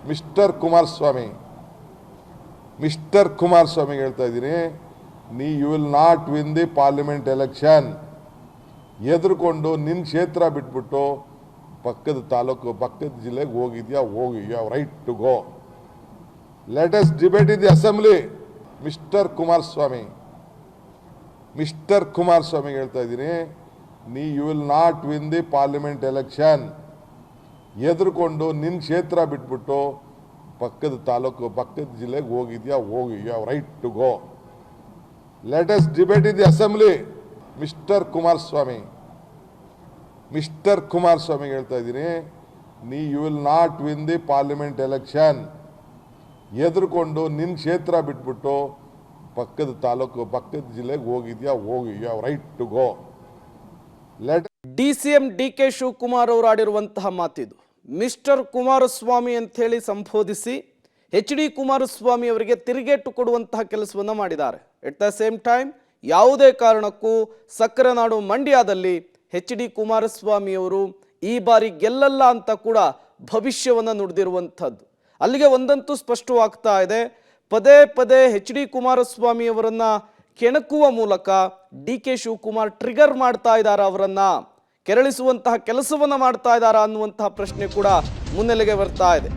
Mister Kumaraswamy ಹೇಳ್ತಾ ಇದ್ದೀನಿ, you will not win the parliament election. ಎದುರುಕೊಂಡು ನಿನ್ನ ಕ್ಷೇತ್ರ ಬಿಟ್ಬಿಟ್ಟು ಪಕ್ಕದ ತಾಲೂಕು ಪಕ್ಕದ ಜಿಲ್ಲೆಗೆ ಹೋಗಿದ್ಯಾ, ಹೋಗಿ, you have right to go. Let us debate in the assembly. Mister Kumaraswamy ಹೇಳ್ತಾ ಇದ್ದೀನಿ, you will not win the parliament election. ಎದುರುಕೊಂಡು ನಿನ್ನ ಕ್ಷೇತ್ರ ಬಿಟ್ಬಿಟ್ಟು ಪಕ್ಕದ ತಾಲೂಕು ಪಕ್ಕದ ಜಿಲ್ಲೆಗೆ ಹೋಗಿದ್ಯಾ, ಹೋಗಿ, you have right to go. Let us debate in the assembly. Mister Kumaraswamy ಹೇಳ್ತಾ ಇದ್ದೀನಿ, you will not win the parliament election. ಎದುರುಕೊಂಡು ನಿನ್ನ ಕ್ಷೇತ್ರ ಬಿಟ್ಬಿಟ್ಟು ಪಕ್ಕದ ತಾಲೂಕು ಪಕ್ಕದ ಜಿಲ್ಲೆಗೆ ಹೋಗಿದ್ಯಾ, ಹೋಗಿ, you have right to go. DCM DK Shivakumar ಅವರು ಆಡಿರುವಂತಹ ಮಾತಿದು. ಮಿಸ್ಟರ್ ಕುಮಾರಸ್ವಾಮಿ ಅಂತ ಹೇಳಿ ಸಂಬೋಧಿಸಿ HD ಕುಮಾರಸ್ವಾಮಿ ಅವರಿಗೆ ತಿರುಗೇಟು ಕೊಡುವಂತಹ ಕೆಲಸವನ್ನು ಮಾಡಿದ್ದಾರೆ. ಎಟ್ ದ ಸೇಮ್ ಟೈಮ್ ಯಾವುದೇ ಕಾರಣಕ್ಕೂ ಸಕ್ಕರೆ ನಾಡು ಮಂಡ್ಯದಲ್ಲಿ HD ಕುಮಾರಸ್ವಾಮಿ ಅವರು ಈ ಬಾರಿ ಗೆಲ್ಲಲ್ಲ ಅಂತ ಕೂಡ ಭವಿಷ್ಯವನ್ನು ನುಡಿದಿರುವಂಥದ್ದು. ಅಲ್ಲಿಗೆ ಒಂದಂತೂ ಸ್ಪಷ್ಟವಾಗ್ತಾ ಇದೆ, ಪದೇ ಪದೇ HD ಕುಮಾರಸ್ವಾಮಿ ಅವರನ್ನ ಕೆಣಕುವ ಮೂಲಕ DK ಶಿವಕುಮಾರ್ ಟ್ರಿಗರ್ ಮಾಡ್ತಾ ಇದ್ದಾರೆ, ಅವರನ್ನ ಕೆರಳಿಸುವಂತಹ ಕೆಲಸವನ್ನ ಮಾಡ್ತಾ ಇದ್ದಾರಾ ಅನ್ನುವಂತಹ ಪ್ರಶ್ನೆ ಕೂಡ ಮುನ್ನೆಲೆಗೆ ಬರ್ತಾ ಇದೆ.